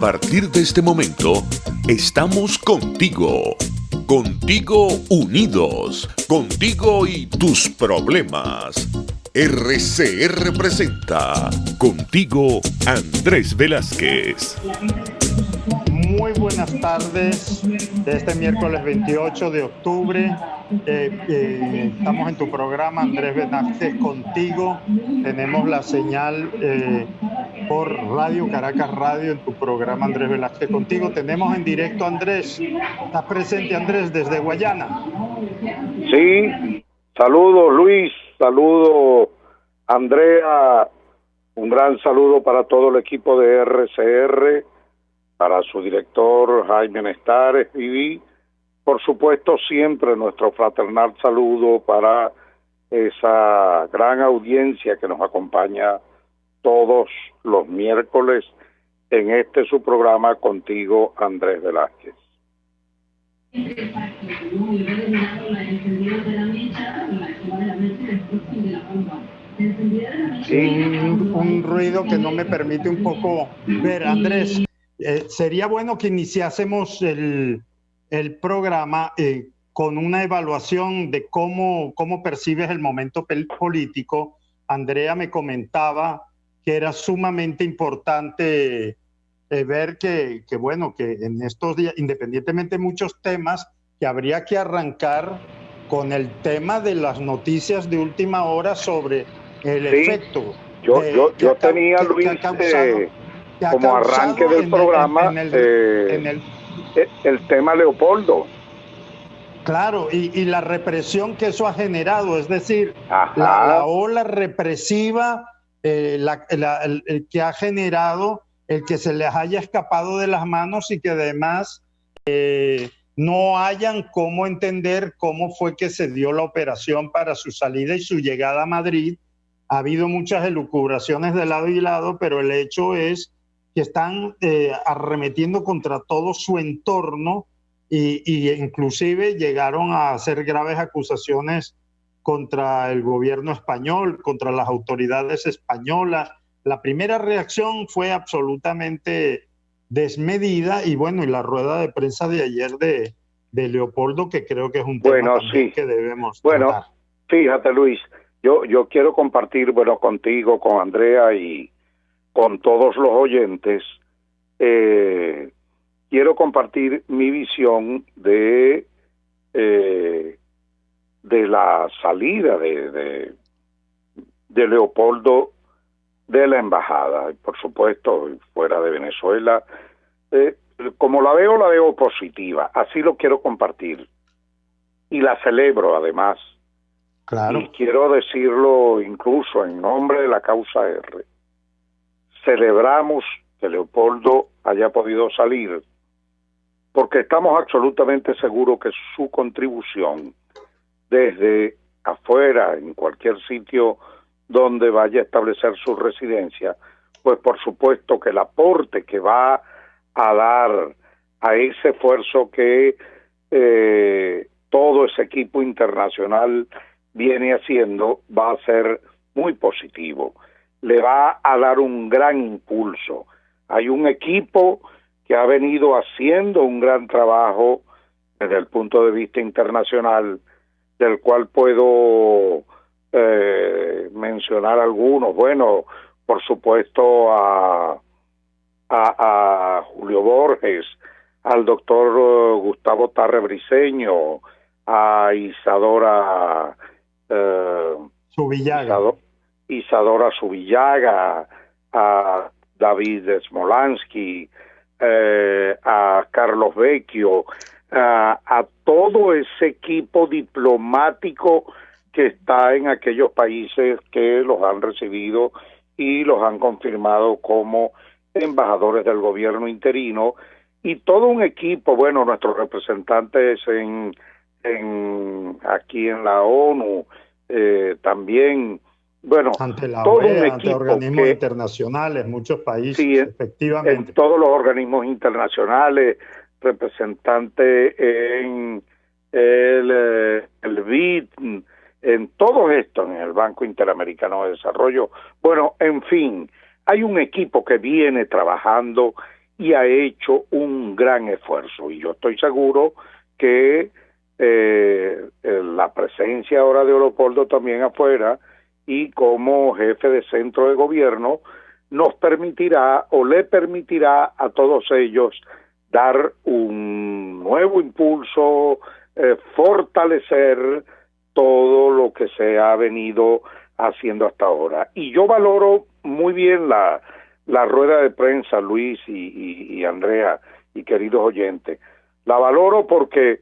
A partir de este momento, estamos contigo. Contigo unidos. Contigo y tus problemas. RCR presenta Contigo Andrés Velázquez. Muy buenas tardes de este miércoles 28 de octubre. Estamos en tu programa Andrés Velázquez Contigo. Tenemos la señal por Radio Caracas Radio en tu programa Andrés Velázquez Contigo. Tenemos en directo a Andrés. ¿Estás presente, Andrés, desde Guayana? Sí, saludos Luis, saludos Andrea, un gran saludo para todo el equipo de RCR, para su director Jaime Nestares y por supuesto siempre nuestro fraternal saludo para esa gran audiencia que nos acompaña todos los miércoles en este su programa Contigo Andrés Velázquez. Un ruido que no me permite un poco ver, Andrés. Sería bueno que iniciásemos el programa con una evaluación de cómo percibes el momento político. Andrea me comentaba que era sumamente importante ver que en estos días, independientemente de muchos temas, que habría que arrancar con el tema de las noticias de última hora sobre el efecto. Yo tenía, Luis, como arranque del programa el tema Leopoldo. Claro, y la represión que eso ha generado, es decir, la ola represiva que ha generado el que se les haya escapado de las manos y que además no hayan cómo entender cómo fue que se dio la operación para su salida y su llegada a Madrid. Ha habido muchas elucubraciones de lado y lado, pero el hecho es que están arremetiendo contra todo su entorno y inclusive llegaron a hacer graves acusaciones contra el gobierno español, contra las autoridades españolas. La primera reacción fue absolutamente desmedida y y la rueda de prensa de ayer de Leopoldo, que creo que es un tema también que debemos tratar. Fíjate, Luis, yo quiero compartir, contigo, con Andrea y con todos los oyentes, quiero compartir mi visión de la salida de Leopoldo de la embajada, y por supuesto fuera de Venezuela. Como la veo positiva, así lo quiero compartir y la celebro además. Claro. Y quiero decirlo incluso en nombre de la causa R. Celebramos que Leopoldo haya podido salir porque estamos absolutamente seguros que su contribución desde afuera, en cualquier sitio donde vaya a establecer su residencia, pues por supuesto que el aporte que va a dar a ese esfuerzo que todo ese equipo internacional viene haciendo va a ser muy positivo. Le va a dar un gran impulso. Hay un equipo que ha venido haciendo un gran trabajo desde el punto de vista internacional, del cual puedo mencionar algunos. Bueno, por supuesto a Julio Borges, al doctor Gustavo Tarre Briceño, a Isadora Isadora Subillaga, a David Smolansky, a Carlos Vecchio, a todo ese equipo diplomático que está en aquellos países que los han recibido y los han confirmado como embajadores del gobierno interino, y todo un equipo, nuestros representantes aquí en la ONU, también, ante la todo OEA, un equipo, ante organismos internacionales, muchos países, sí, efectivamente. En todos los organismos internacionales, representantes en el BID, en todo esto, en el Banco Interamericano de Desarrollo. En fin, hay un equipo que viene trabajando y ha hecho un gran esfuerzo. Y yo estoy seguro que la presencia ahora de Leopoldo también afuera y como jefe de centro de gobierno nos permitirá o le permitirá a todos ellos dar un nuevo impulso, fortalecer todo lo que se ha venido haciendo hasta ahora. Y yo valoro muy bien la rueda de prensa, Luis y Andrea y queridos oyentes. La valoro porque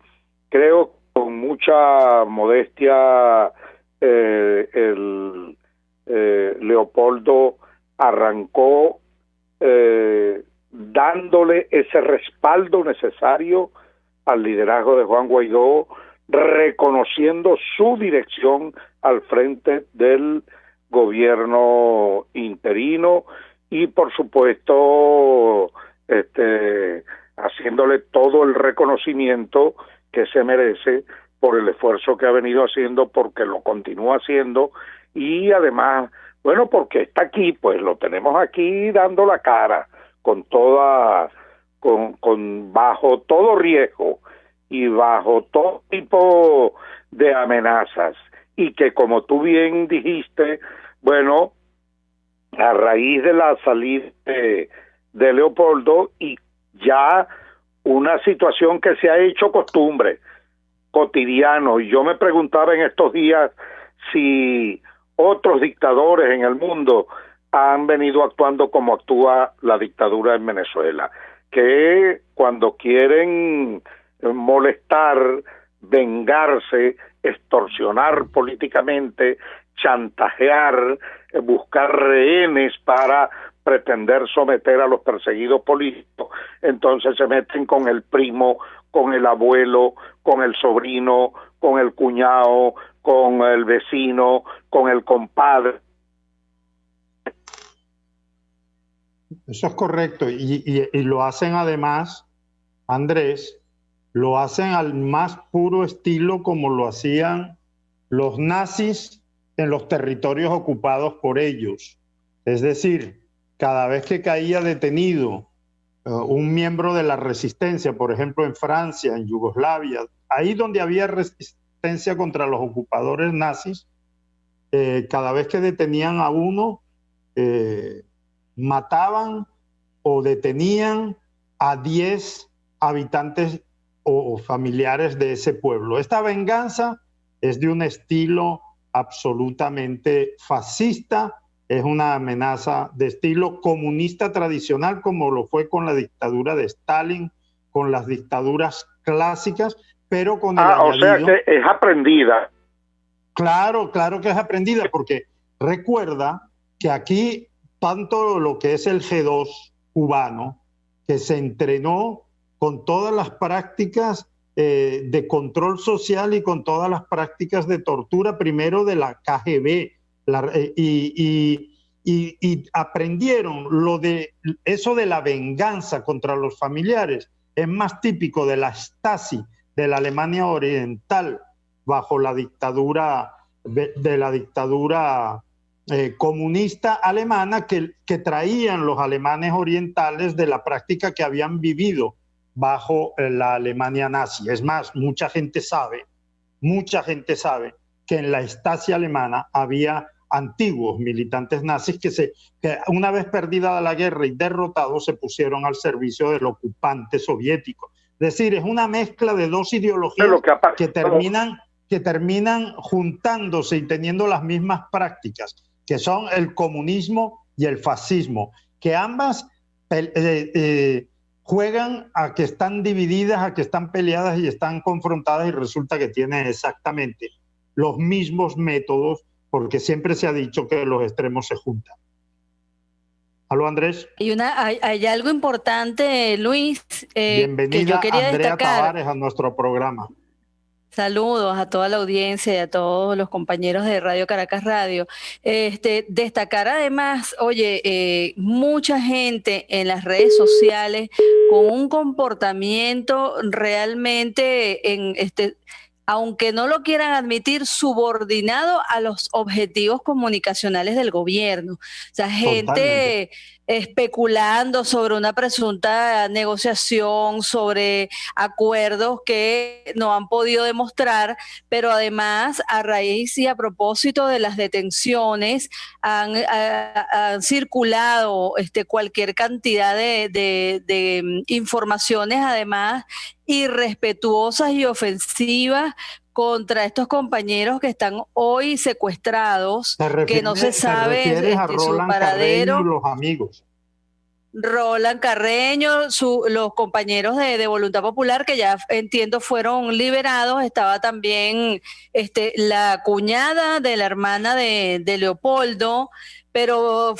creo con mucha modestia Leopoldo arrancó dándole ese respaldo necesario al liderazgo de Juan Guaidó, reconociendo su dirección al frente del gobierno interino y por supuesto haciéndole todo el reconocimiento que se merece por el esfuerzo que ha venido haciendo, porque lo continúa haciendo y además, bueno, porque está aquí, pues lo tenemos aquí dando la cara con toda, con bajo todo riesgo y bajo todo tipo de amenazas, y que como tú bien dijiste, bueno, a raíz de la salida de Leopoldo y ya una situación que se ha hecho costumbre, cotidiano, y yo me preguntaba en estos días si otros dictadores en el mundo han venido actuando como actúa la dictadura en Venezuela, que cuando quieren molestar, vengarse, extorsionar políticamente, chantajear, buscar rehenes para pretender someter a los perseguidos políticos, entonces se meten con el primo, con el abuelo, con el sobrino, con el cuñado, con el vecino, con el compadre. Eso es correcto, y lo hacen además, Andrés, lo hacen al más puro estilo como lo hacían los nazis en los territorios ocupados por ellos. Es decir, cada vez que caía detenido un miembro de la resistencia, por ejemplo en Francia, en Yugoslavia, ahí donde había resistencia contra los ocupadores nazis, cada vez que detenían a uno, mataban o detenían a 10 habitantes o familiares de ese pueblo. Esta venganza es de un estilo absolutamente fascista, es una amenaza de estilo comunista tradicional, como lo fue con la dictadura de Stalin, con las dictaduras clásicas, pero con el añadido... O sea que es aprendida. Claro, claro que es aprendida, porque recuerda que aquí tanto lo que es el G2 cubano, que se entrenó con todas las prácticas de control social y con todas las prácticas de tortura, primero de la KGB, y aprendieron eso de la venganza contra los familiares. Es más típico de la Stasi, de la Alemania Oriental, bajo la dictadura comunista alemana que traían los alemanes orientales de la práctica que habían vivido bajo la Alemania nazi. Es más, mucha gente sabe que en la Stasi alemana había antiguos militantes nazis que una vez perdida la guerra y derrotados se pusieron al servicio del ocupante soviético. Es decir, es una mezcla de dos ideologías que terminan juntándose y teniendo las mismas prácticas, que son el comunismo y el fascismo, que ambas juegan a que están divididas, a que están peleadas y están confrontadas, y resulta que tienen exactamente los mismos métodos, porque siempre se ha dicho que los extremos se juntan. ¿Aló, Andrés? Hay algo importante, Luis, bienvenida, que yo quería Andrea destacar. Tavares, a nuestro programa. Saludos a toda la audiencia y a todos los compañeros de Radio Caracas Radio. Destacar además, oye, mucha gente en las redes sociales con un comportamiento realmente, aunque no lo quieran admitir, subordinado a los objetivos comunicacionales del gobierno. O sea, gente especulando sobre una presunta negociación, sobre acuerdos que no han podido demostrar, pero además a raíz y a propósito de las detenciones han circulado cualquier cantidad de informaciones, además irrespetuosas y ofensivas contra estos compañeros que están hoy secuestrados, que no se sabe su paradero. Carreño y los amigos. Roland Carreño, los compañeros de Voluntad Popular, que ya entiendo fueron liberados. Estaba también la cuñada de la hermana de Leopoldo, pero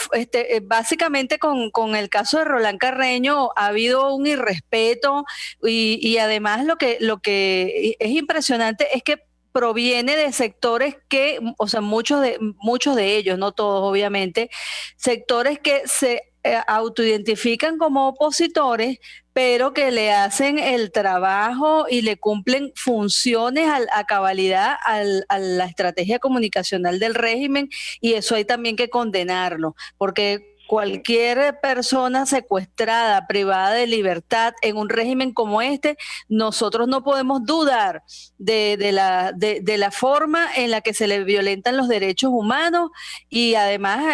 básicamente con el caso de Roland Carreño ha habido un irrespeto y además lo que es impresionante es que proviene de sectores que, o sea, muchos de ellos, no todos obviamente, sectores que se autoidentifican como opositores, pero que le hacen el trabajo y le cumplen funciones a cabalidad a la estrategia comunicacional del régimen, y eso hay también que condenarlo, porque cualquier persona secuestrada, privada de libertad en un régimen como este, nosotros no podemos dudar de la forma en la que se le violentan los derechos humanos, y además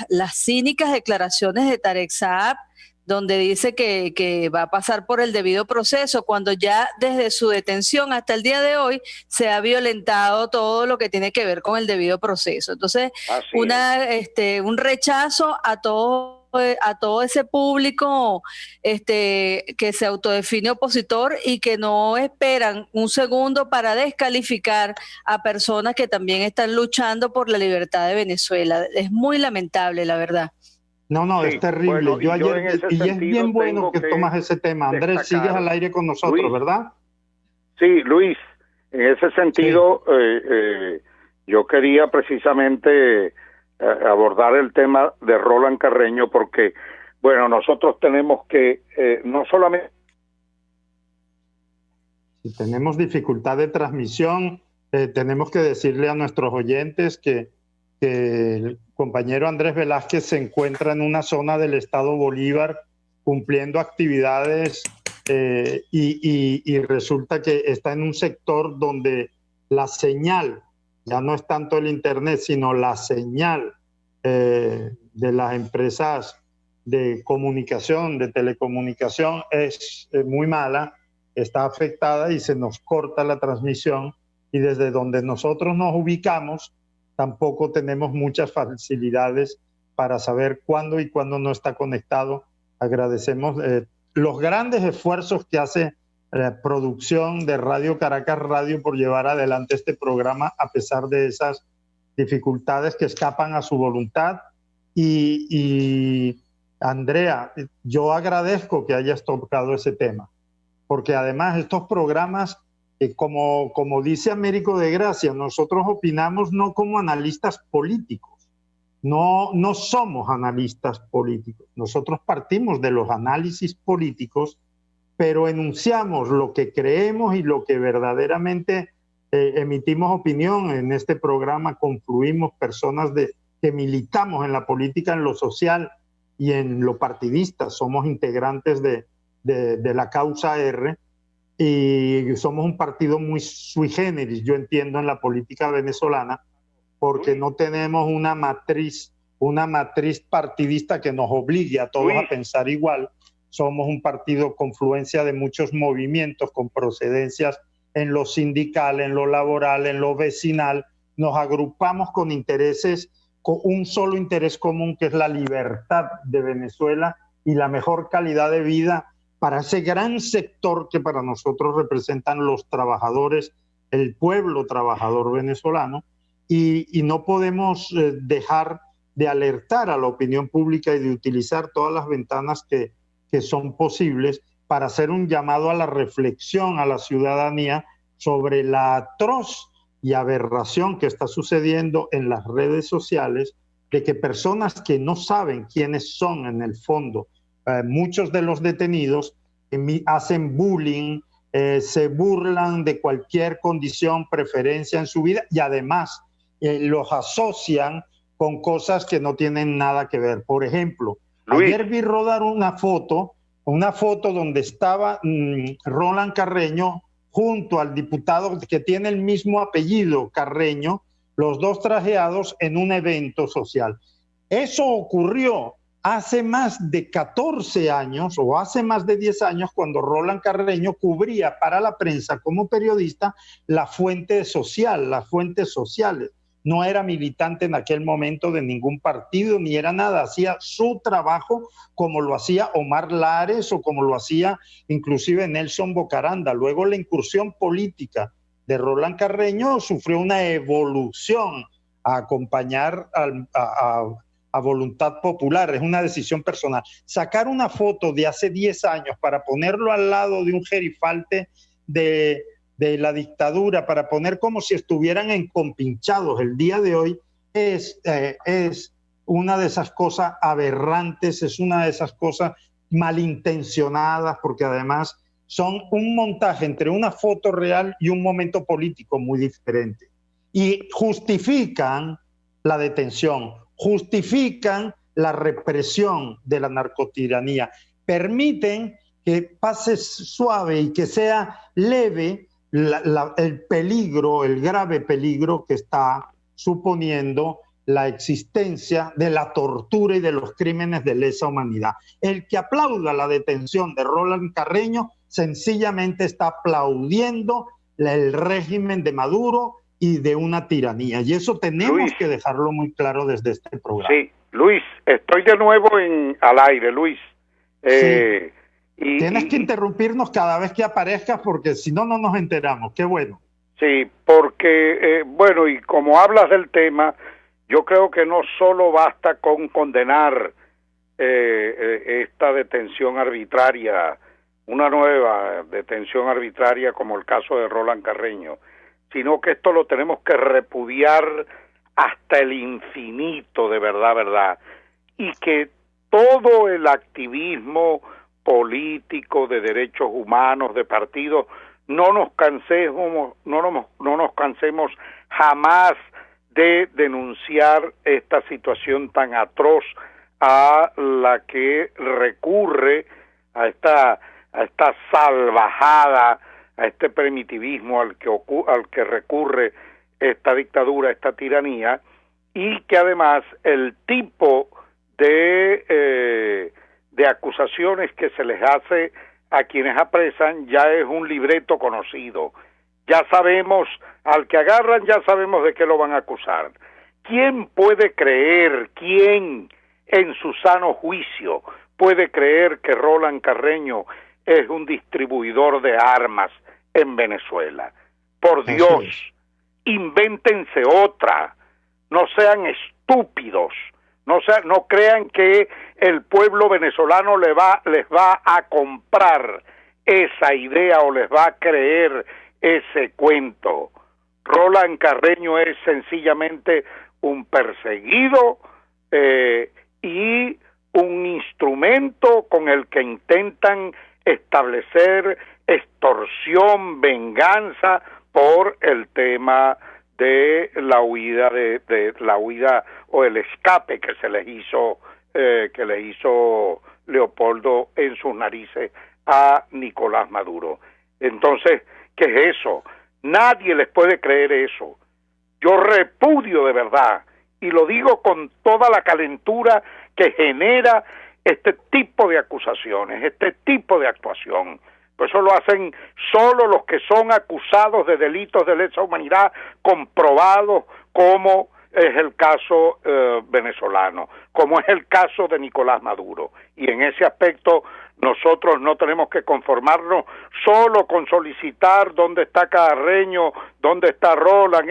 las cínicas declaraciones de Tarek Saab, donde dice que va a pasar por el debido proceso, cuando ya desde su detención hasta el día de hoy se ha violentado todo lo que tiene que ver con el debido proceso. Entonces, un rechazo a todo ese público que se autodefine opositor y que no esperan un segundo para descalificar a personas que también están luchando por la libertad de Venezuela. Es muy lamentable, la verdad. No, sí, es terrible. Bueno, y es bien bueno que tomas ese tema. Andrés, sigues al aire con nosotros, Luis, ¿verdad? Sí, Luis, en ese sentido, sí. Yo quería precisamente abordar el tema de Roland Carreño, porque, bueno, nosotros tenemos que, no solamente... Si tenemos dificultad de transmisión, tenemos que decirle a nuestros oyentes que el compañero Andrés Velázquez se encuentra en una zona del estado Bolívar cumpliendo actividades y resulta que está en un sector donde la señal, ya no es tanto el internet, sino la señal de las empresas de comunicación, de telecomunicación, es muy mala, está afectada y se nos corta la transmisión, y desde donde nosotros nos ubicamos tampoco tenemos muchas facilidades para saber cuándo y cuándo no está conectado. Agradecemos los grandes esfuerzos que hace la producción de Radio Caracas Radio por llevar adelante este programa a pesar de esas dificultades que escapan a su voluntad. Y Andrea, yo agradezco que hayas tocado ese tema, porque además estos programas, como dice Américo de Gracia, nosotros opinamos no como analistas políticos, no somos analistas políticos, nosotros partimos de los análisis políticos, pero enunciamos lo que creemos y lo que verdaderamente emitimos opinión. En este programa confluimos personas que militamos en la política, en lo social y en lo partidista, somos integrantes de la causa R, y somos un partido muy sui generis, yo entiendo, en la política venezolana, porque no tenemos una matriz partidista que nos obligue a todos a pensar igual. Somos un partido confluencia de muchos movimientos con procedencias en lo sindical, en lo laboral, en lo vecinal. Nos agrupamos con intereses, con un solo interés común, que es la libertad de Venezuela y la mejor calidad de vida para ese gran sector que para nosotros representan los trabajadores, el pueblo trabajador venezolano, y no podemos dejar de alertar a la opinión pública y de utilizar todas las ventanas que son posibles para hacer un llamado a la reflexión a la ciudadanía sobre la atroz y aberración que está sucediendo en las redes sociales, de que personas que no saben quiénes son en el fondo, muchos de los detenidos hacen bullying, se burlan de cualquier condición, preferencia en su vida, y además los asocian con cosas que no tienen nada que ver. Por ejemplo, Luis. Ayer vi rodar una foto donde estaba Roland Carreño junto al diputado que tiene el mismo apellido, Carreño, los dos trajeados en un evento social. Eso ocurrió hace más de 14 años o hace más de 10 años cuando Roland Carreño cubría para la prensa como periodista la fuente social, las fuentes sociales. No era militante en aquel momento de ningún partido ni era nada, hacía su trabajo como lo hacía Omar Lares o como lo hacía inclusive Nelson Bocaranda. Luego la incursión política de Roland Carreño sufrió una evolución a acompañar a voluntad popular, es una decisión personal. Sacar una foto de hace 10 años para ponerlo al lado de un gerifalte de la dictadura, para poner como si estuvieran encompinchados el día de hoy, es una de esas cosas aberrantes, es una de esas cosas malintencionadas, porque además son un montaje entre una foto real y un momento político muy diferente. Y justifican la detención, justifican la represión de la narcotiranía, permiten que pase suave y que sea leve el peligro, el grave peligro que está suponiendo la existencia de la tortura y de los crímenes de lesa humanidad. El que aplauda la detención de Roland Carreño sencillamente está aplaudiendo el régimen de Maduro y de una tiranía. Y eso tenemos que dejarlo muy claro desde este programa. Sí, Luis, estoy de nuevo al aire, Luis. Sí. Tienes que interrumpirnos cada vez que aparezcas porque si no, no nos enteramos. Qué bueno. Sí, porque, bueno, y como hablas del tema, yo creo que no solo basta con condenar esta detención arbitraria, una nueva detención arbitraria como el caso de Roland Carreño, sino que esto lo tenemos que repudiar hasta el infinito, de verdad, y que todo el activismo político de derechos humanos, de partidos, no nos cansemos jamás de denunciar esta situación tan atroz a la que recurre a esta salvajada, a este primitivismo al que recurre esta dictadura, esta tiranía, y que además el tipo de acusaciones que se les hace a quienes apresan ya es un libreto conocido. Ya sabemos, al que agarran ya sabemos de qué lo van a acusar. ¿Quién puede creer, quién en su sano juicio puede creer que Roland Carreño es un distribuidor de armas en Venezuela? Por Dios, invéntense otra, no sean estúpidos, no crean que el pueblo venezolano les va a comprar esa idea o les va a creer ese cuento. Roland Carreño es sencillamente un perseguido y un instrumento con el que intentan establecer extorsión, venganza por el tema de la huida de la huida o el escape que se les hizo Leopoldo en sus narices a Nicolás Maduro. Entonces, ¿qué es eso? Nadie les puede creer eso. Yo repudio de verdad, y lo digo con toda la calentura que genera este tipo de acusaciones, este tipo de actuación. Por eso lo hacen solo los que son acusados de delitos de lesa humanidad comprobados, como es el caso venezolano, como es el caso de Nicolás Maduro. Y en ese aspecto nosotros no tenemos que conformarnos solo con solicitar dónde está Carreño, dónde está Roland,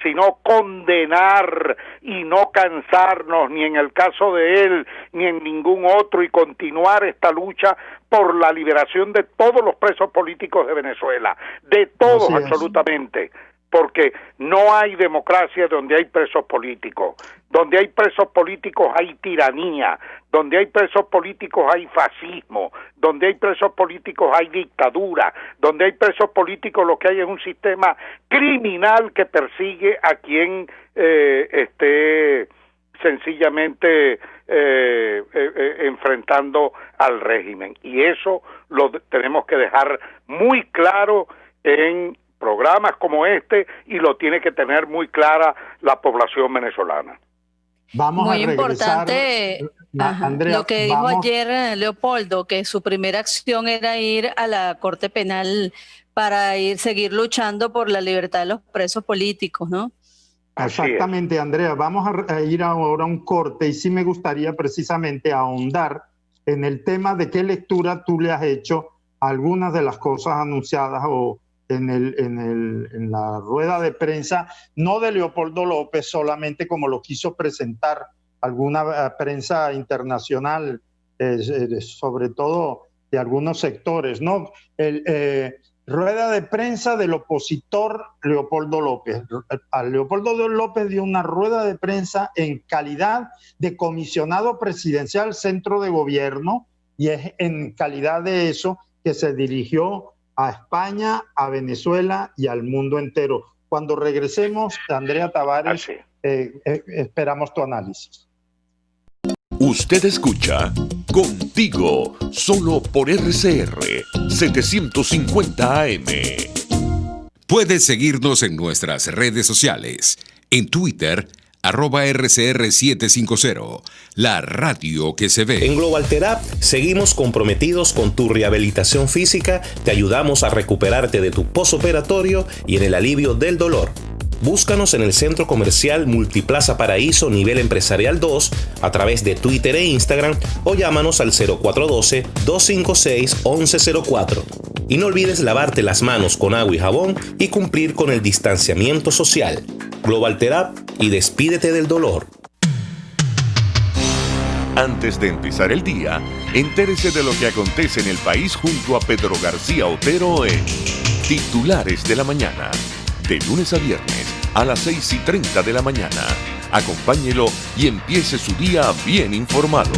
sino condenar y no cansarnos ni en el caso de él ni en ningún otro, y continuar esta lucha por la liberación de todos los presos políticos de Venezuela, de todos absolutamente. Porque no hay democracia donde hay presos políticos. Donde hay presos políticos hay tiranía. Donde hay presos políticos hay fascismo. Donde hay presos políticos hay dictadura. Donde hay presos políticos lo que hay es un sistema criminal que persigue a quien esté sencillamente enfrentando al régimen. Y eso lo tenemos que dejar muy claro en programas como este, y lo tiene que tener muy clara la población venezolana. Vamos muy a regresar, importante, Andrea, lo que dijo ayer Leopoldo, que su primera acción era ir a la Corte Penal para seguir luchando por la libertad de los presos políticos, ¿no? Exactamente, Andrea. Vamos a ir ahora a un corte, y sí me gustaría precisamente ahondar en el tema de qué lectura tú le has hecho a algunas de las cosas anunciadas o en la rueda de prensa, no de Leopoldo López solamente, como lo quiso presentar alguna prensa internacional, sobre todo de algunos sectores, ¿no? Rueda de prensa del opositor Leopoldo López. A Leopoldo López dio una rueda de prensa en calidad de comisionado presidencial centro de gobierno, y es en calidad de eso que se dirigió a España, a Venezuela y al mundo entero. Cuando regresemos, Andrea Tavares, esperamos tu análisis. Usted escucha Contigo, solo por RCR 750 AM. Puedes seguirnos en nuestras redes sociales. En Twitter, @RCR750, la radio que se ve. En Global Therapy seguimos comprometidos con tu rehabilitación física, te ayudamos a recuperarte de tu posoperatorio y en el alivio del dolor. Búscanos en el Centro Comercial Multiplaza Paraíso Nivel Empresarial 2 a través de Twitter e Instagram, o llámanos al 0412-256-1104. Y no olvides lavarte las manos con agua y jabón y cumplir con el distanciamiento social. Global Therapy, y despídete del dolor. Antes de empezar el día, entérese de lo que acontece en el país junto a Pedro García Otero en Titulares de la Mañana. De lunes a viernes a las 6:30 de la mañana. Acompáñelo y empiece su día bien informado.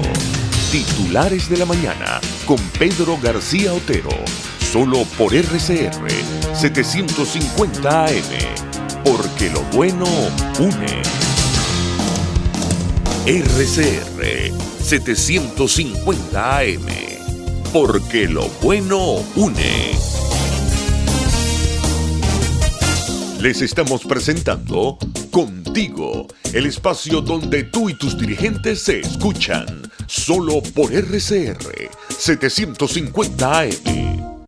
Titulares de la Mañana con Pedro García Otero. Solo por RCR 750 AM. Porque lo bueno une. RCR 750 AM. Porque lo bueno une. Les estamos presentando Contigo, el espacio donde tú y tus dirigentes se escuchan. Solo por RCR 750 AM.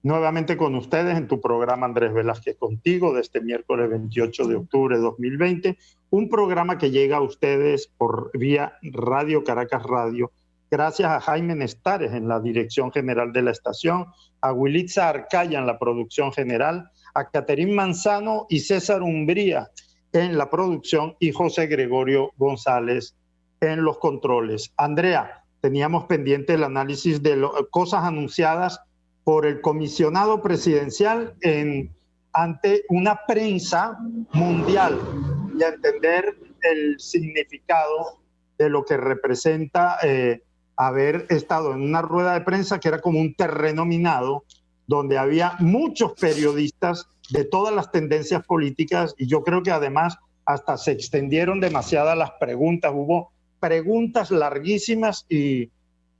Nuevamente con ustedes en tu programa Andrés Velázquez Contigo de este miércoles 28 de octubre de 2020. Un programa que llega a ustedes por vía Radio Caracas Radio, gracias a Jaime Nestares en la dirección general de la estación, a Wilitza Arcaya en la producción general, a Caterín Manzano y César Umbría en la producción, y José Gregorio González en los controles. Andrea, teníamos pendiente el análisis de cosas anunciadas por el comisionado presidencial ante una prensa mundial, y a entender el significado de lo que representa haber estado en una rueda de prensa que era como un terreno minado, donde había muchos periodistas de todas las tendencias políticas, y yo creo que además hasta se extendieron demasiadas las preguntas. Hubo preguntas larguísimas y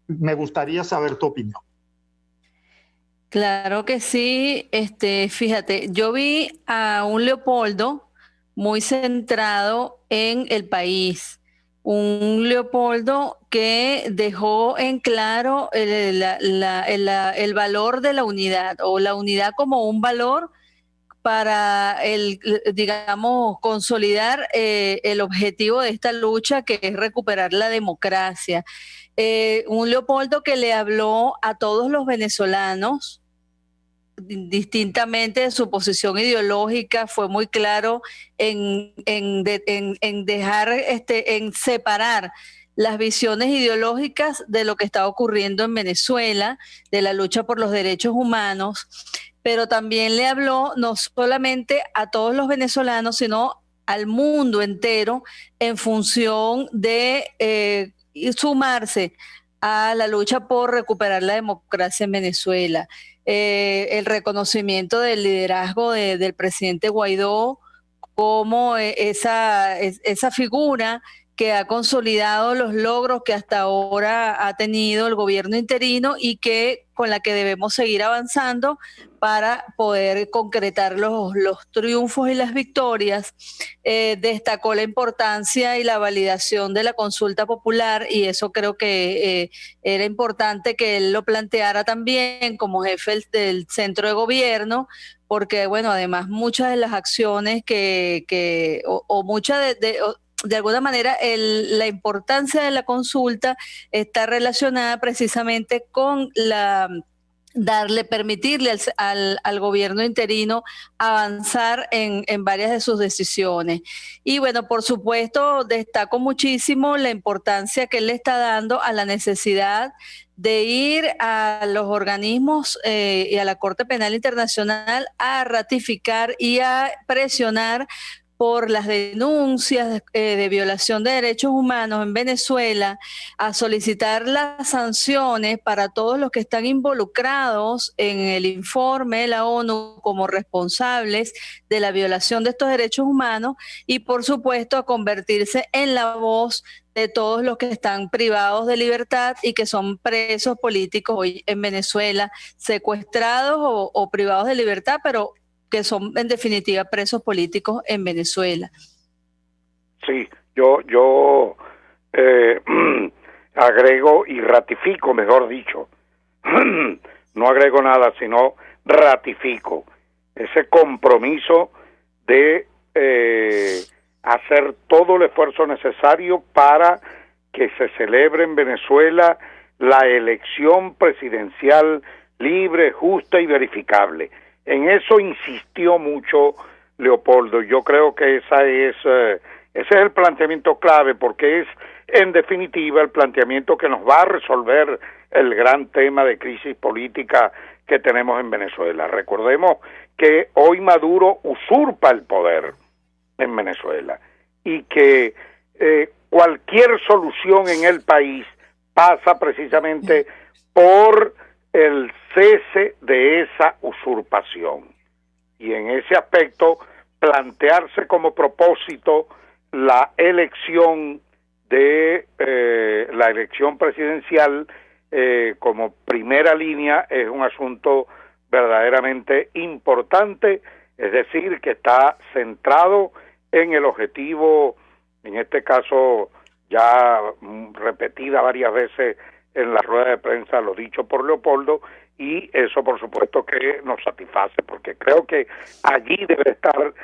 me gustaría saber tu opinión. Claro que sí. Fíjate, yo vi a un Leopoldo muy centrado en el país, un Leopoldo que dejó en claro el valor de la unidad, o la unidad como un valor para digamos, consolidar el objetivo de esta lucha, que es recuperar la democracia. Un Leopoldo que le habló a todos los venezolanos, distintamente de su posición ideológica, fue muy claro en separar las visiones ideológicas de lo que está ocurriendo en Venezuela, de la lucha por los derechos humanos, pero también le habló no solamente a todos los venezolanos, sino al mundo entero, en función de sumarse a la lucha por recuperar la democracia en Venezuela. El reconocimiento del liderazgo del presidente Guaidó como esa figura que ha consolidado los logros que hasta ahora ha tenido el gobierno interino y que con la que debemos seguir avanzando para poder concretar los triunfos y las victorias. Destacó la importancia y la validación de la consulta popular, y eso creo que era importante que él lo planteara también como jefe del centro de gobierno, porque bueno, además muchas de las acciones de alguna manera la importancia de la consulta está relacionada precisamente con permitirle al gobierno interino avanzar en varias de sus decisiones. Y bueno, por supuesto, destaco muchísimo la importancia que él le está dando a la necesidad de ir a los organismos y a la Corte Penal Internacional a ratificar y a presionar por las denuncias de violación de derechos humanos en Venezuela, a solicitar las sanciones para todos los que están involucrados en el informe de la ONU como responsables de la violación de estos derechos humanos, y por supuesto a convertirse en la voz de todos los que están privados de libertad y que son presos políticos hoy en Venezuela, secuestrados o privados de libertad, pero que son en definitiva presos políticos en Venezuela. Sí, yo agrego y ratifico, mejor dicho, no agrego nada, sino ratifico ese compromiso de hacer todo el esfuerzo necesario para que se celebre en Venezuela la elección presidencial libre, justa y verificable. En eso insistió mucho Leopoldo. Yo creo que ese es el planteamiento clave, porque es en definitiva el planteamiento que nos va a resolver el gran tema de crisis política que tenemos en Venezuela. Recordemos que hoy Maduro usurpa el poder en Venezuela y que cualquier solución en el país pasa precisamente por el cese de esa usurpación. Y en ese aspecto, plantearse como propósito la elección presidencial como primera línea es un asunto verdaderamente importante, es decir, que está centrado en el objetivo, en este caso ya repetida varias veces en la rueda de prensa, lo dicho por Leopoldo, y eso por supuesto que nos satisface, porque creo que allí debe estar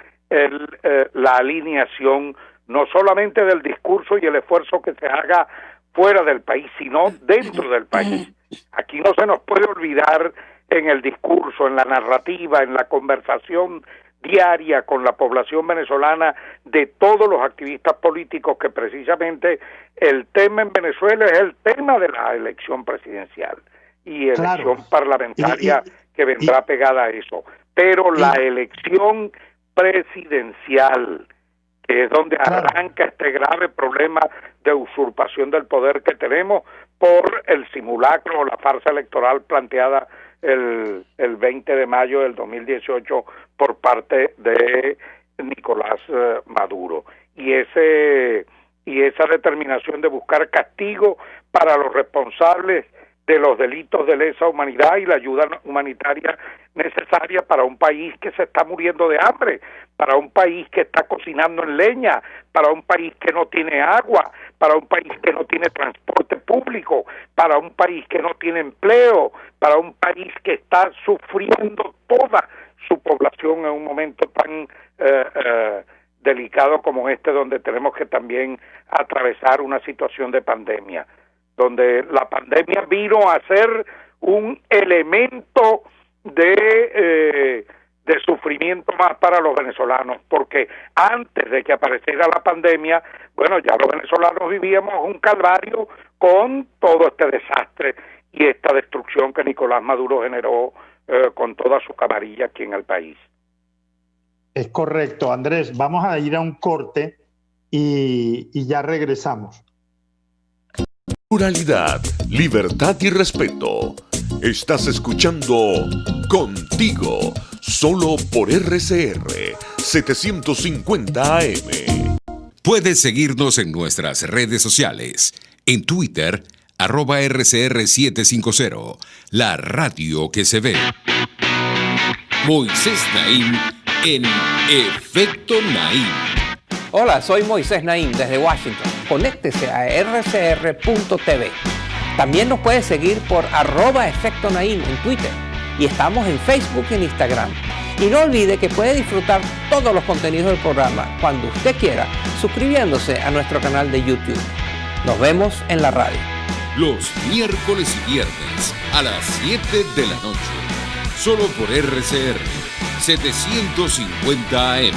la alineación no solamente del discurso y el esfuerzo que se haga fuera del país, sino dentro del país. Aquí no se nos puede olvidar en el discurso, en la narrativa, en la conversación diaria con la población venezolana de todos los activistas políticos, que precisamente el tema en Venezuela es el tema de la elección presidencial y elección parlamentaria que vendrá pegada a eso. Pero la elección presidencial, que es donde arranca este grave problema de usurpación del poder que tenemos por el simulacro o la farsa electoral planteada el 20 de mayo del 2018 por parte de Nicolás Maduro. Y esa determinación de buscar castigo para los responsables de los delitos de lesa humanidad y la ayuda humanitaria necesaria para un país que se está muriendo de hambre, para un país que está cocinando en leña, para un país que no tiene agua, para un país que no tiene transporte público, para un país que no tiene empleo, para un país que está sufriendo toda su población en un momento tan delicado como este, donde tenemos que también atravesar una situación de pandemia, donde la pandemia vino a ser un elemento de sufrimiento más para los venezolanos, porque antes de que apareciera la pandemia, bueno, ya los venezolanos vivíamos un calvario con todo este desastre y esta destrucción que Nicolás Maduro generó con toda su camarilla aquí en el país. Es correcto, Andrés. Vamos a ir a un corte y ya regresamos. Pluralidad, libertad y respeto. Estás escuchando Contigo, solo por RCR 750 AM. Puedes seguirnos en nuestras redes sociales. En Twitter, @RCR750, la radio que se ve. Moisés Naim en Efecto Naim. Hola, soy Moisés Naim desde Washington. Conéctese a rcr.tv. También nos puede seguir por @Efecto Naim en Twitter. Y estamos en Facebook y en Instagram. Y no olvide que puede disfrutar todos los contenidos del programa cuando usted quiera, suscribiéndose a nuestro canal de YouTube. Nos vemos en la radio. Los miércoles y viernes a las 7 de la noche. Solo por RCR 750 AM.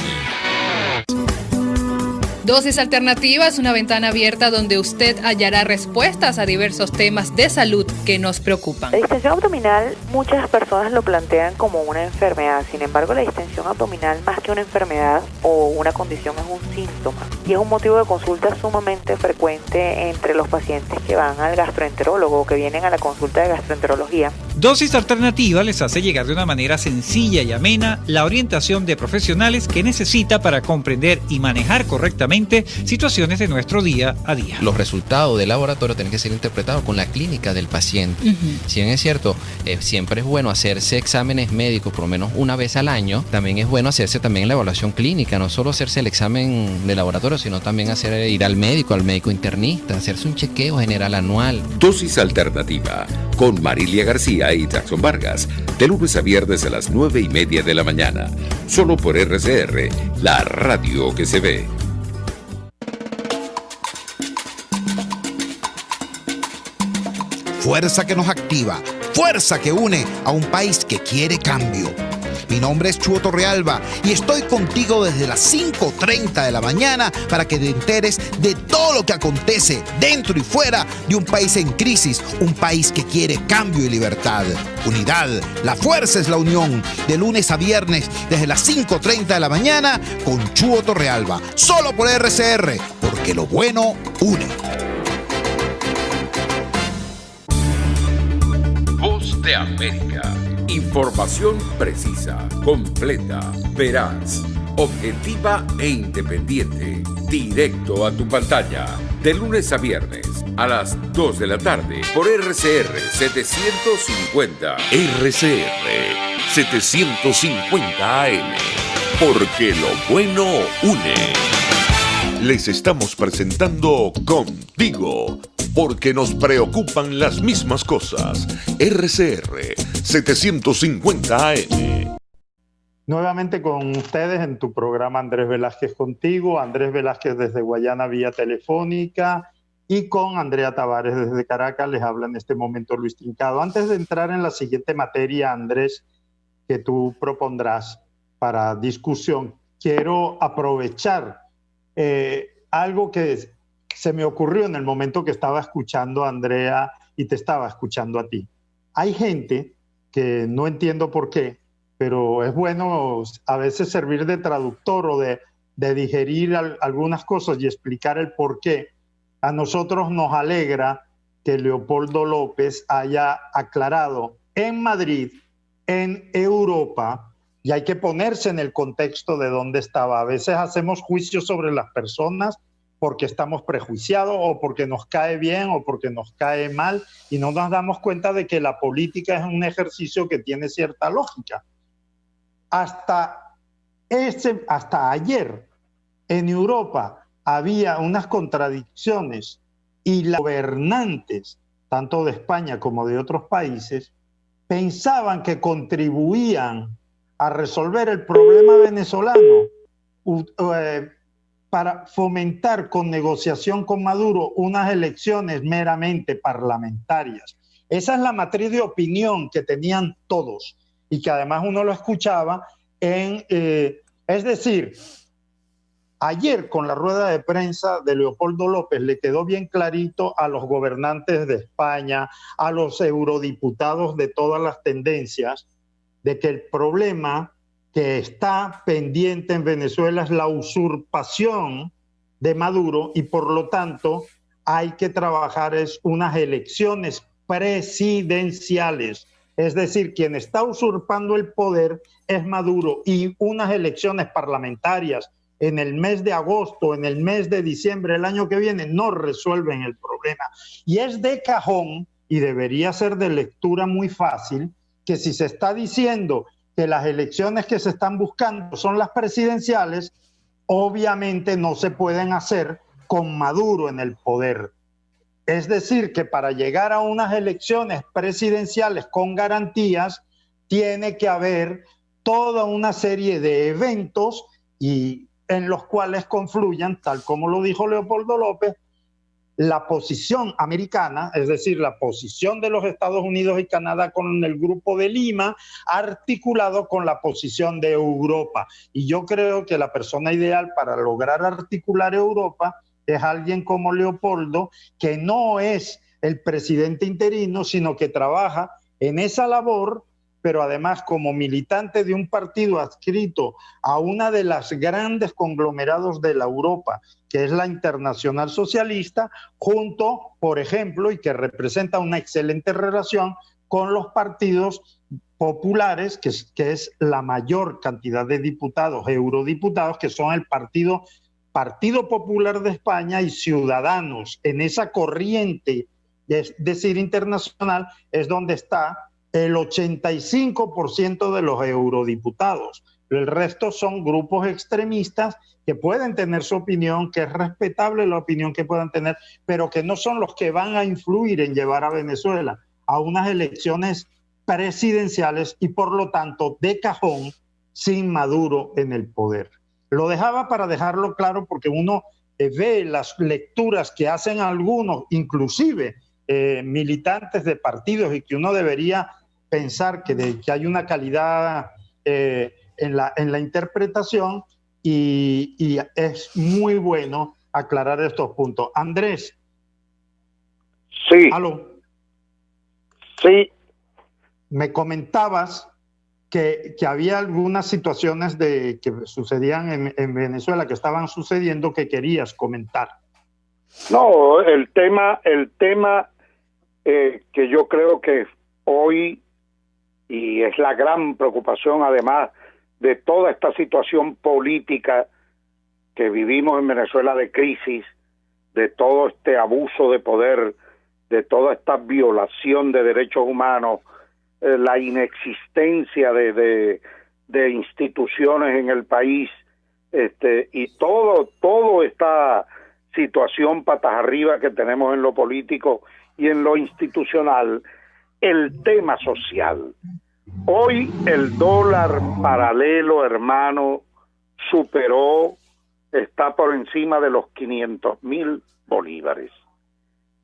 Dosis Alternativa es una ventana abierta donde usted hallará respuestas a diversos temas de salud que nos preocupan. La distensión abdominal, muchas personas lo plantean como una enfermedad. Sin embargo, la distensión abdominal, más que una enfermedad o una condición, es un síntoma. Y es un motivo de consulta sumamente frecuente entre los pacientes que van al gastroenterólogo o que vienen a la consulta de gastroenterología. Dosis Alternativa les hace llegar de una manera sencilla y amena la orientación de profesionales que necesita para comprender y manejar correctamente situaciones de nuestro día a día. Los resultados del laboratorio tienen que ser interpretados con la clínica del paciente. Si bien es cierto, siempre es bueno hacerse exámenes médicos por lo menos una vez al año, también es bueno hacerse también la evaluación clínica, no solo hacerse el examen de laboratorio, sino también ir al médico internista, hacerse un chequeo general anual. Dosis Alternativa con Marilia García y Jackson Vargas, de lunes a viernes a las 9:30 de la mañana, solo por RCR, la radio que se ve. Fuerza que nos activa, fuerza que une a un país que quiere cambio. Mi nombre es Chuo Torrealba y estoy contigo desde las 5:30 de la mañana para que te enteres de todo lo que acontece dentro y fuera de un país en crisis, un país que quiere cambio y libertad. Unidad, la fuerza es la unión, de lunes a viernes desde las 5:30 de la mañana con Chuo Torrealba, solo por RCR, porque lo bueno une. Voz de América. Información precisa, completa, veraz, objetiva e independiente. Directo a tu pantalla. De lunes a viernes a las 2 de la tarde por RCR 750. RCR 750 AM. Porque lo bueno une. Les estamos presentando Contigo, porque nos preocupan las mismas cosas. RCR 750 AM. Nuevamente con ustedes en tu programa Andrés Velázquez Contigo, Andrés Velázquez desde Guayana vía telefónica y con Andrea Tavares desde Caracas. Les habla en este momento Luis Trincado. Antes de entrar en la siguiente materia, Andrés, que tú propondrás para discusión, quiero aprovechar algo que se me ocurrió en el momento que estaba escuchando a Andrea y te estaba escuchando a ti. Hay gente que no entiendo por qué, pero es bueno a veces servir de traductor o de digerir algunas cosas y explicar el por qué. A nosotros nos alegra que Leopoldo López haya aclarado en Madrid, en Europa, y hay que ponerse en el contexto de dónde estaba. A veces hacemos juicios sobre las personas porque estamos prejuiciados o porque nos cae bien o porque nos cae mal y no nos damos cuenta de que la política es un ejercicio que tiene cierta lógica. Hasta ayer en Europa había unas contradicciones y los gobernantes, tanto de España como de otros países, pensaban que contribuían a resolver el problema venezolano para fomentar con negociación con Maduro unas elecciones meramente parlamentarias. Esa es la matriz de opinión que tenían todos y que además uno lo escuchaba es decir, ayer con la rueda de prensa de Leopoldo López le quedó bien clarito a los gobernantes de España, a los eurodiputados de todas las tendencias, de que el problema que está pendiente en Venezuela es la usurpación de Maduro y por lo tanto hay que trabajar unas elecciones presidenciales, Es decir, quien está usurpando el poder es Maduro, y unas elecciones parlamentarias en el mes de agosto, en el mes de diciembre del año que viene, no resuelven el problema. Y es de cajón, y debería ser de lectura muy fácil, que si se está diciendo que las elecciones que se están buscando son las presidenciales, obviamente no se pueden hacer con Maduro en el poder. Es decir, que para llegar a unas elecciones presidenciales con garantías, tiene que haber toda una serie de eventos y en los cuales confluyan, tal como lo dijo Leopoldo López, la posición americana, es decir, la posición de los Estados Unidos y Canadá con el Grupo de Lima, articulado con la posición de Europa. Y yo creo que la persona ideal para lograr articular Europa es alguien como Leopoldo, que no es el presidente interino, sino que trabaja en esa labor, pero además como militante de un partido adscrito a una de las grandes conglomerados de la Europa, que es la Internacional Socialista, junto, por ejemplo, y que representa una excelente relación con los partidos populares, que es la mayor cantidad de diputados, eurodiputados, que son el Partido Popular de España y Ciudadanos. En esa corriente, es decir, internacional, es donde está el 85% de los eurodiputados. El resto son grupos extremistas que pueden tener su opinión, que es respetable la opinión que puedan tener, pero que no son los que van a influir en llevar a Venezuela a unas elecciones presidenciales y por lo tanto de cajón sin Maduro en el poder. Lo dejaba para dejarlo claro porque uno ve las lecturas que hacen algunos, inclusive militantes de partidos, y que uno debería pensar que hay una calidad en la interpretación, y es muy bueno aclarar estos puntos. Andrés. Sí. ¿Aló? Sí. Me comentabas que había algunas situaciones que sucedían en Venezuela, que estaban sucediendo, que querías comentar. No, el tema que yo creo que hoy, y es la gran preocupación además de toda esta situación política que vivimos en Venezuela, de crisis, de todo este abuso de poder, de toda esta violación de derechos humanos, la inexistencia de instituciones en el país, y todo esta situación patas arriba que tenemos en lo político y en lo institucional, el tema social. Hoy el dólar paralelo, hermano, está por encima de los 500.000 bolívares.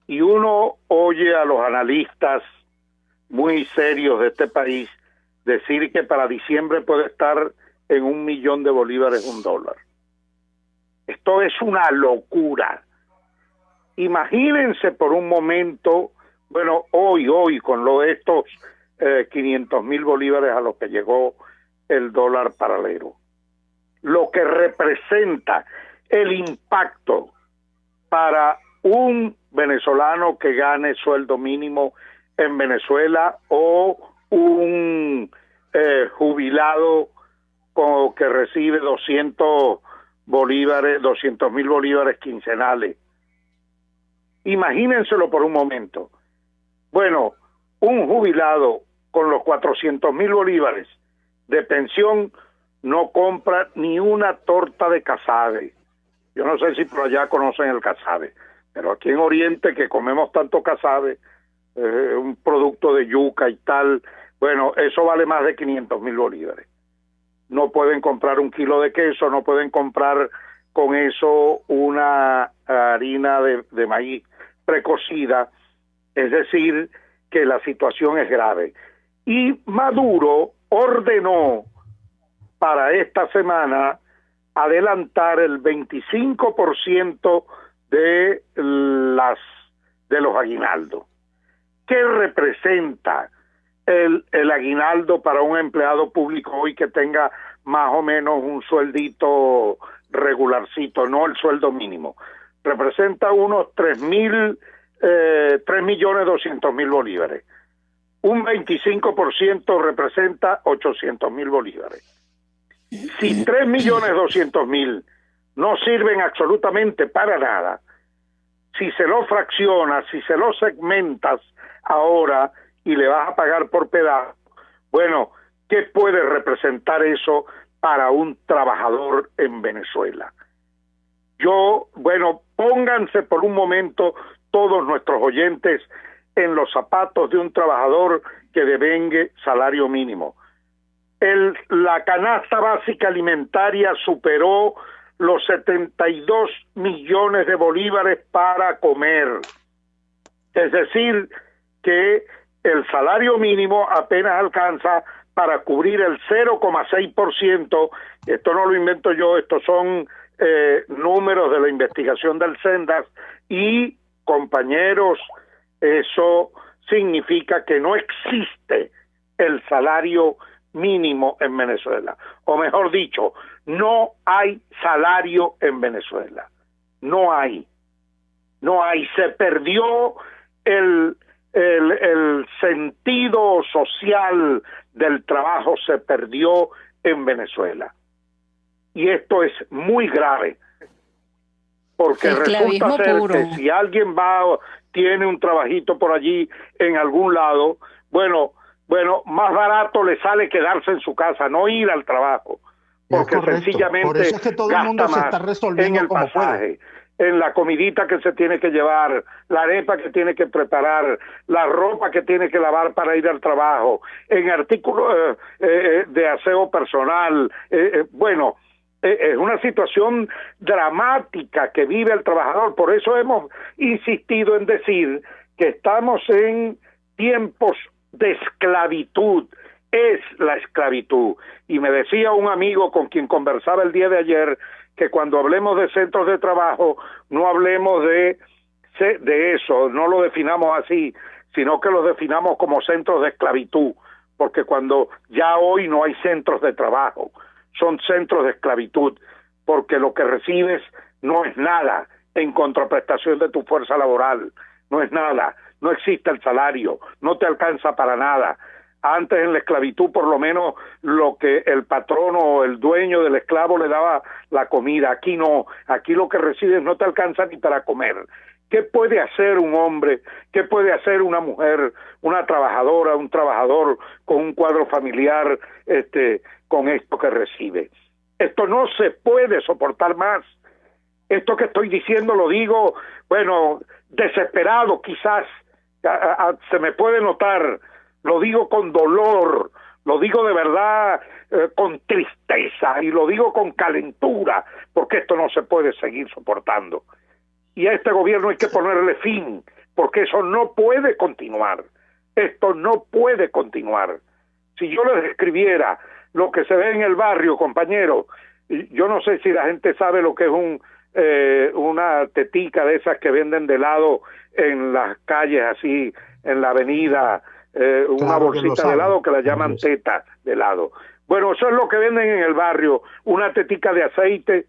Y uno oye a los analistas muy serios de este país decir que para diciembre puede estar en 1 millón de bolívares un dólar. Esto es una locura. Imagínense por un momento, bueno, hoy con lo de estos 500.000 bolívares a los que llegó el dólar paralelo, lo que representa el impacto para un venezolano que gane sueldo mínimo en Venezuela, o un jubilado que recibe 200.000 bolívares quincenales. Imagínenselo por un momento. Bueno, un jubilado con los 400.000 bolívares de pensión no compra ni una torta de casabe. Yo no sé si por allá conocen el casabe, pero aquí en Oriente, que comemos tanto casabe, un producto de yuca y tal, bueno, eso vale más de 500.000 bolívares. No pueden comprar un kilo de queso, no pueden comprar con eso una harina de maíz precocida. Es decir, que la situación es grave. Y Maduro ordenó para esta semana adelantar el 25% de los aguinaldos. ¿Qué representa el aguinaldo para un empleado público hoy que tenga más o menos un sueldito regularcito, no el sueldo mínimo? Representa unos 3.200.000 bolívares. un 25% representa 800.000 bolívares. Si 3.200.000 no sirven absolutamente para nada, si se lo fraccionas, si se lo segmentas ahora y le vas a pagar por pedazo, bueno, ¿qué puede representar eso para un trabajador en Venezuela? Pónganse por un momento todos nuestros oyentes en los zapatos de un trabajador que devengue salario mínimo. La canasta básica alimentaria superó los 72 millones de bolívares para comer. Es decir, que el salario mínimo apenas alcanza para cubrir el 0,6%. Esto no lo invento yo, estos son números de la investigación del Sendas, y compañeros, eso significa que no existe el salario mínimo en Venezuela, o mejor dicho, no hay salario en Venezuela, no hay, se perdió el sentido social del trabajo, se perdió en Venezuela. Y esto es muy grave, porque resulta ser que si alguien tiene un trabajito por allí en algún lado, bueno, más barato le sale quedarse en su casa, no ir al trabajo, porque sencillamente por eso es que todo el mundo se está resolviendo en el pasaje, en la comidita que se tiene que llevar, la arepa que tiene que preparar, la ropa que tiene que lavar para ir al trabajo, en artículos de aseo personal, es una situación dramática que vive el trabajador. Por eso hemos insistido en decir que estamos en tiempos de esclavitud. Es la esclavitud. Y me decía un amigo con quien conversaba el día de ayer que cuando hablemos de centros de trabajo no hablemos de eso, no lo definamos así, sino que lo definamos como centros de esclavitud, porque cuando ya hoy no hay centros de trabajo, son centros de esclavitud, porque lo que recibes no es nada en contraprestación de tu fuerza laboral, no es nada, no existe el salario, no te alcanza para nada. Antes en la esclavitud por lo menos lo que el patrono o el dueño del esclavo le daba la comida, aquí no, aquí lo que recibes no te alcanza ni para comer. ¿Qué puede hacer un hombre? ¿Qué puede hacer una mujer, una trabajadora, un trabajador con un cuadro familiar con esto que recibe? Esto no se puede soportar más. Esto que estoy diciendo lo digo, desesperado quizás, se me puede notar, lo digo con dolor, lo digo de verdad con tristeza y lo digo con calentura, porque esto no se puede seguir soportando. Y a este gobierno hay que ponerle fin, porque eso no puede continuar. Esto no puede continuar. Si yo les describiera lo que se ve en el barrio, compañero, yo no sé si la gente sabe lo que es una tetica de esas que venden de helado en las calles, así, en la avenida, una bolsita de helado que la llaman teta de helado. Bueno, eso es lo que venden en el barrio, una tetica de aceite,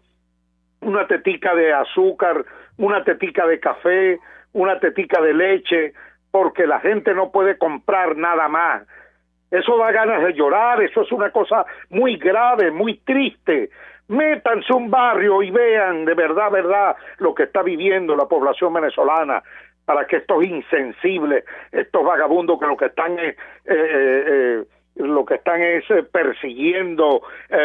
una tetica de azúcar, una tetica de café, una tetica de leche, porque la gente no puede comprar nada más. Eso da ganas de llorar, eso es una cosa muy grave, muy triste. Métanse un barrio y vean de verdad, lo que está viviendo la población venezolana, para que estos insensibles, estos vagabundos que lo que están es persiguiendo,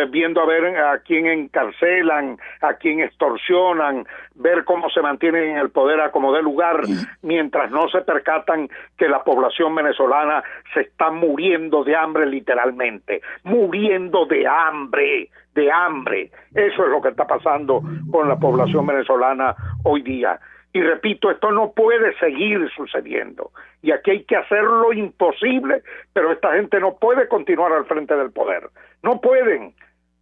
viendo a ver a quién encarcelan, a quién extorsionan, ver cómo se mantienen en el poder a como dé lugar, mientras no se percatan que la población venezolana se está muriendo de hambre, literalmente, muriendo de hambre. Eso es lo que está pasando con la población venezolana hoy día. Y repito, esto no puede seguir sucediendo. Y aquí hay que hacer lo imposible, pero esta gente no puede continuar al frente del poder. No pueden,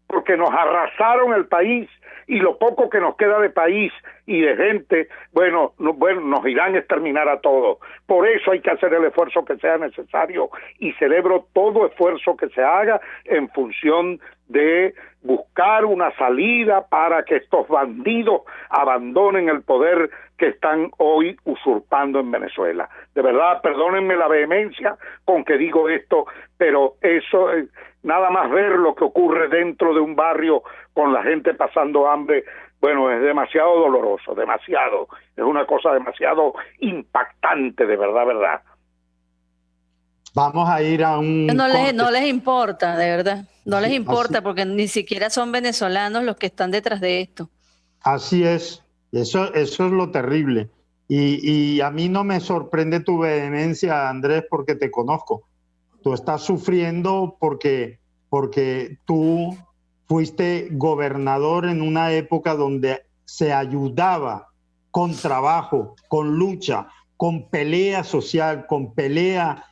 porque nos arrasaron el país y lo poco que nos queda de país y de gente, bueno, nos irán a exterminar a todos. Por eso hay que hacer el esfuerzo que sea necesario y celebro todo esfuerzo que se haga en función de buscar una salida para que estos bandidos abandonen el poder que están hoy usurpando en Venezuela. De verdad, perdónenme la vehemencia con que digo esto, pero eso, nada más ver lo que ocurre dentro de un barrio con la gente pasando hambre, bueno, es demasiado doloroso, demasiado, es una cosa demasiado impactante, de verdad. Vamos a ir a un... No les importa, de verdad. No les importa porque ni siquiera son venezolanos los que están detrás de esto. Así es. Eso es lo terrible. Y a mí no me sorprende tu vehemencia, Andrés, porque te conozco. Tú estás sufriendo porque tú fuiste gobernador en una época donde se ayudaba con trabajo, con lucha, con pelea social, con pelea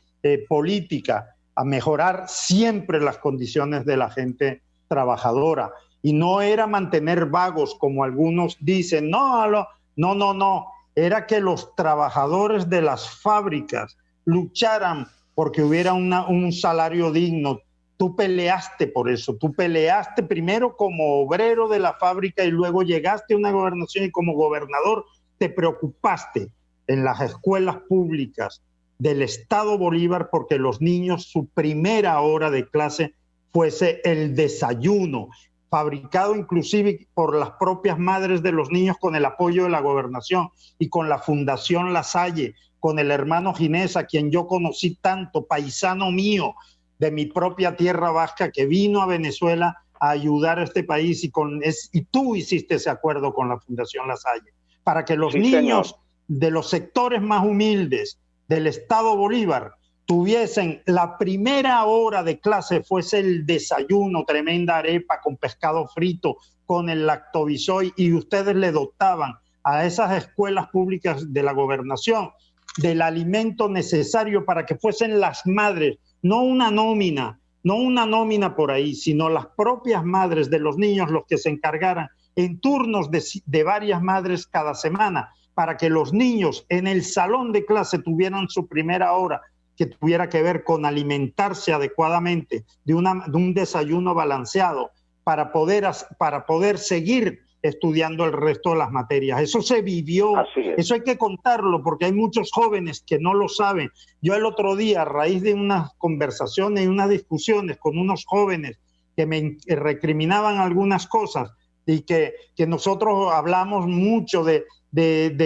política, a mejorar siempre las condiciones de la gente trabajadora. Y no era mantener vagos, como algunos dicen, no, era que los trabajadores de las fábricas lucharan porque hubiera un salario digno. Tú peleaste por eso, tú peleaste primero como obrero de la fábrica y luego llegaste a una gobernación y como gobernador te preocupaste en las escuelas públicas del Estado Bolívar porque los niños, su primera hora de clase fuese el desayuno, fabricado inclusive por las propias madres de los niños con el apoyo de la gobernación y con la Fundación La Salle, con el hermano Ginés, a quien yo conocí tanto, paisano mío de mi propia tierra vasca, que vino a Venezuela a ayudar a este país y tú hiciste ese acuerdo con la Fundación La Salle, para que los niños de los sectores más humildes del Estado Bolívar tuviesen la primera hora de clase, fuese el desayuno, tremenda arepa con pescado frito, con el lactobisoy, y ustedes le dotaban a esas escuelas públicas de la gobernación del alimento necesario para que fuesen las madres, no una nómina por ahí, sino las propias madres de los niños los que se encargaran en turnos de varias madres cada semana, para que los niños en el salón de clase tuvieran su primera hora, que tuviera que ver con alimentarse adecuadamente, de un desayuno balanceado, para poder seguir estudiando el resto de las materias. Eso se vivió, eso hay que contarlo, porque hay muchos jóvenes que no lo saben. Yo el otro día, a raíz de unas conversaciones y unas discusiones con unos jóvenes que me recriminaban algunas cosas, y que nosotros hablamos mucho de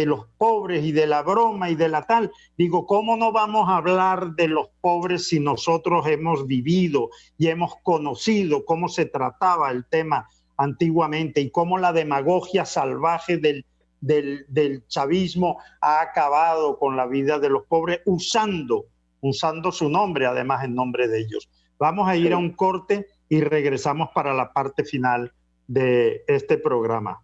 los pobres y de la broma y de la tal. Digo, ¿cómo no vamos a hablar de los pobres si nosotros hemos vivido y hemos conocido cómo se trataba el tema antiguamente y cómo la demagogia salvaje del chavismo ha acabado con la vida de los pobres usando su nombre, además en nombre de ellos? Vamos a ir a un corte y regresamos para la parte final de este programa.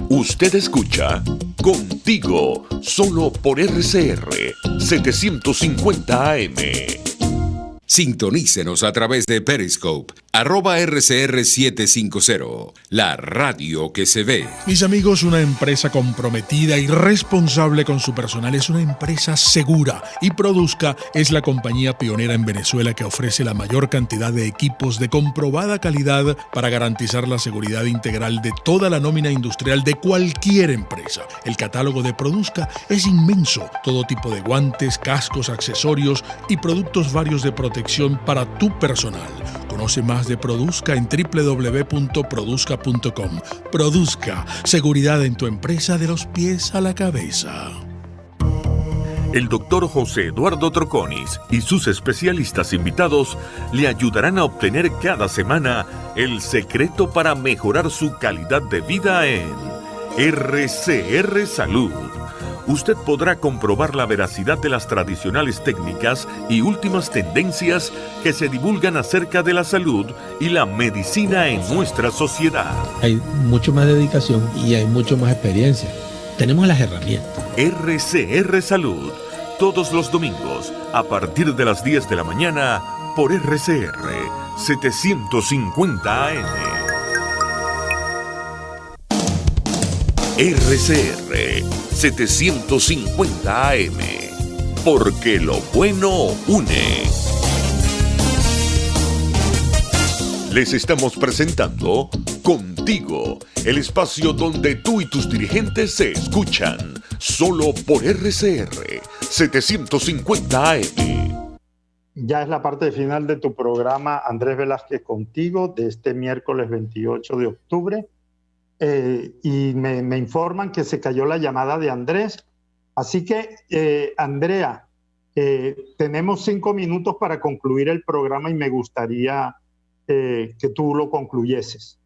Usted escucha Contigo, solo por RCR 750 AM. Sintonícenos a través de Periscope, @RCR750, la radio que se ve. Mis amigos, una empresa comprometida y responsable con su personal es una empresa segura, y Produzca es la compañía pionera en Venezuela que ofrece la mayor cantidad de equipos de comprobada calidad para garantizar la seguridad integral de toda la nómina industrial de cualquier empresa. El catálogo de Produzca es inmenso, todo tipo de guantes, cascos, accesorios y productos varios de protección para tu personal. Conoce más de Produzca en www.produzca.com. Produzca, seguridad en tu empresa de los pies a la cabeza. El doctor José Eduardo Troconis y sus especialistas invitados le ayudarán a obtener cada semana el secreto para mejorar su calidad de vida en RCR Salud. Usted podrá comprobar la veracidad de las tradicionales técnicas y últimas tendencias que se divulgan acerca de la salud y la medicina en nuestra sociedad. Hay mucho más dedicación y hay mucho más experiencia. Tenemos las herramientas. RCR Salud, todos los domingos, a partir de las 10 de la mañana, por RCR 750 AM. RCR 750 AM, porque lo bueno une. Les estamos presentando Contigo, el espacio donde tú y tus dirigentes se escuchan, solo por RCR 750 AM. Ya es la parte final de tu programa, Andrés Velázquez Contigo, de este miércoles 28 de octubre. Y me informan que se cayó la llamada de Andrés. Así que, Andrea, tenemos 5 minutos para concluir el programa y me gustaría que tú lo concluyeses,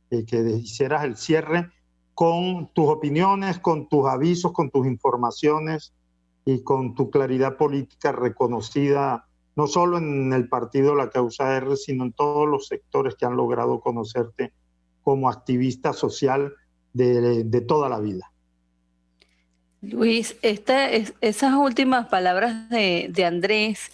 que hicieras el cierre con tus opiniones, con tus avisos, con tus informaciones y con tu claridad política reconocida no solo en el partido La Causa R, sino en todos los sectores que han logrado conocerte como activista social de toda la vida. Luis, esas últimas palabras de Andrés,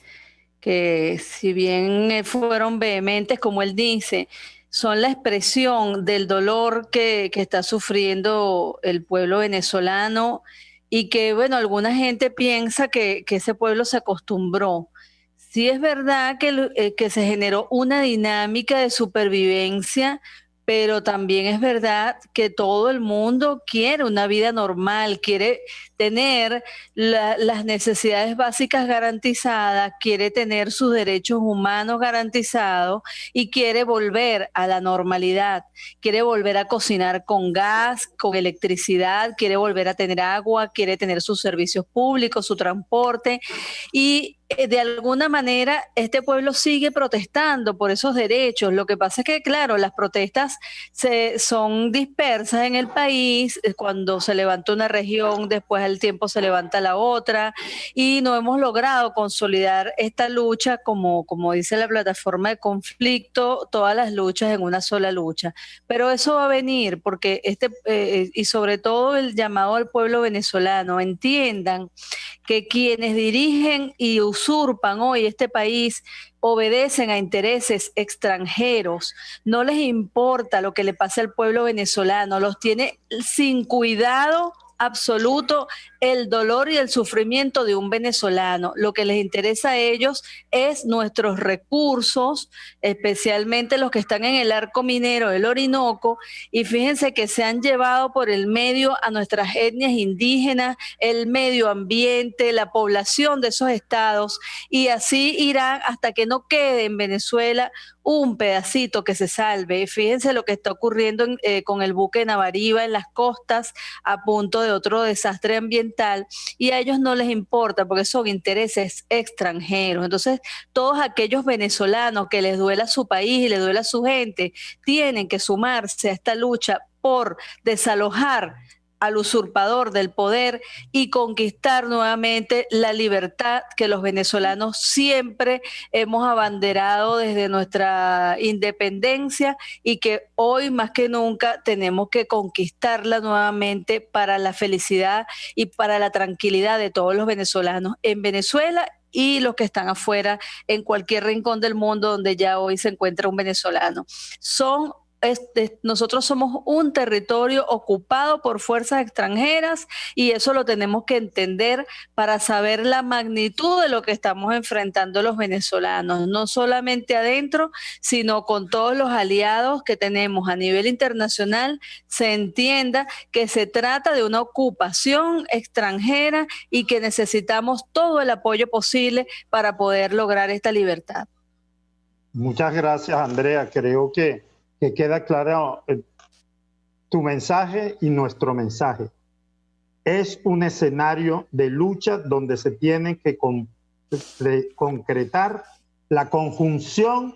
que si bien fueron vehementes, como él dice, son la expresión del dolor que está sufriendo el pueblo venezolano y que, bueno, alguna gente piensa que ese pueblo se acostumbró. Sí es verdad que se generó una dinámica de supervivencia, pero también es verdad que todo el mundo quiere una vida normal, quiere tener las necesidades básicas garantizadas, quiere tener sus derechos humanos garantizados y quiere volver a la normalidad, quiere volver a cocinar con gas, con electricidad, quiere volver a tener agua, quiere tener sus servicios públicos, su transporte y de alguna manera este pueblo sigue protestando por esos derechos. Lo que pasa es que, claro, las protestas son dispersas en el país. Cuando se levanta una región, después al tiempo se levanta la otra y no hemos logrado consolidar esta lucha como dice la plataforma de conflicto, todas las luchas en una sola lucha. Pero eso va a venir porque y sobre todo el llamado al pueblo venezolano, entiendan que quienes dirigen y usurpan hoy este país obedecen a intereses extranjeros, no les importa lo que le pase al pueblo venezolano, los tiene sin cuidado absoluto el dolor y el sufrimiento de un venezolano. Lo que les interesa a ellos es nuestros recursos, especialmente los que están en el arco minero del Orinoco, y fíjense que se han llevado por el medio a nuestras etnias indígenas, el medio ambiente, la población de esos estados, y así irán hasta que no quede en Venezuela un pedacito que se salve. Fíjense lo que está ocurriendo con el buque Navariva en las costas, a punto de otro desastre ambiental, y a ellos no les importa porque son intereses extranjeros. Entonces, todos aquellos venezolanos que les duela su país y les duela su gente, tienen que sumarse a esta lucha por desalojar al usurpador del poder y conquistar nuevamente la libertad que los venezolanos siempre hemos abanderado desde nuestra independencia y que hoy más que nunca tenemos que conquistarla nuevamente para la felicidad y para la tranquilidad de todos los venezolanos en Venezuela y los que están afuera en cualquier rincón del mundo donde ya hoy se encuentra un venezolano. Nosotros somos un territorio ocupado por fuerzas extranjeras y eso lo tenemos que entender para saber la magnitud de lo que estamos enfrentando los venezolanos, no solamente adentro, sino con todos los aliados que tenemos a nivel internacional. Se entienda que se trata de una ocupación extranjera y que necesitamos todo el apoyo posible para poder lograr esta libertad. Muchas gracias, Andrea. Creo que queda claro tu mensaje y nuestro mensaje. Es un escenario de lucha donde se tiene que concretar la conjunción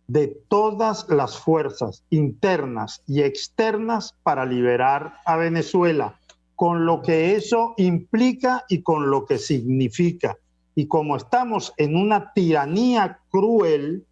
de todas las fuerzas internas y externas para liberar a Venezuela, con lo que eso implica y con lo que significa. Y como estamos en una tiranía cruel,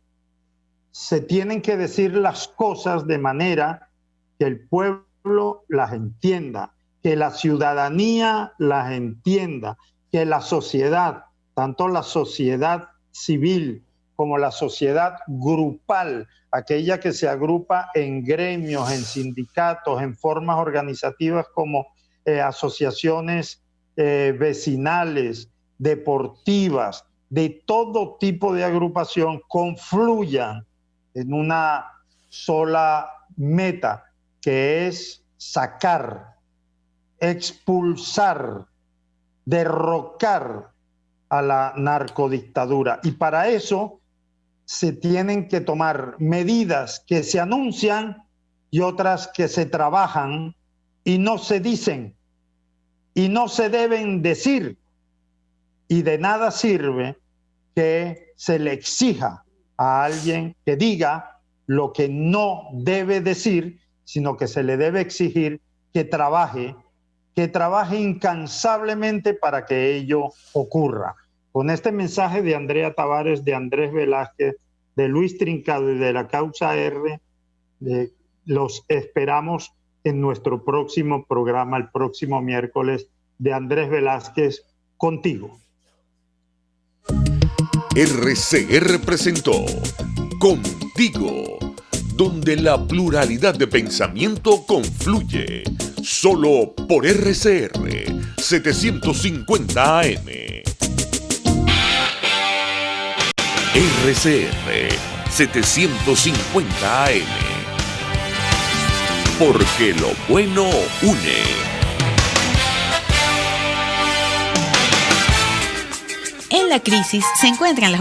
se tienen que decir las cosas de manera que el pueblo las entienda, que la ciudadanía las entienda, que la sociedad, tanto la sociedad civil como la sociedad grupal, aquella que se agrupa en gremios, en sindicatos, en formas organizativas como asociaciones vecinales, deportivas, de todo tipo de agrupación, confluyan en una sola meta, que es sacar, expulsar, derrocar a la narcodictadura. Y para eso se tienen que tomar medidas que se anuncian y otras que se trabajan y no se dicen y no se deben decir. Y de nada sirve que se le exija a alguien que diga lo que no debe decir, sino que se le debe exigir que trabaje incansablemente para que ello ocurra. Con este mensaje de Andrea Tavares, de Andrés Velázquez, de Luis Trincado y de la Causa R, los esperamos en nuestro próximo programa, el próximo miércoles, de Andrés Velázquez, contigo. RCR presentó Contigo, donde la pluralidad de pensamiento confluye, solo por RCR 750 AM. RCR 750 AM. Porque lo bueno une. En la crisis se encuentran las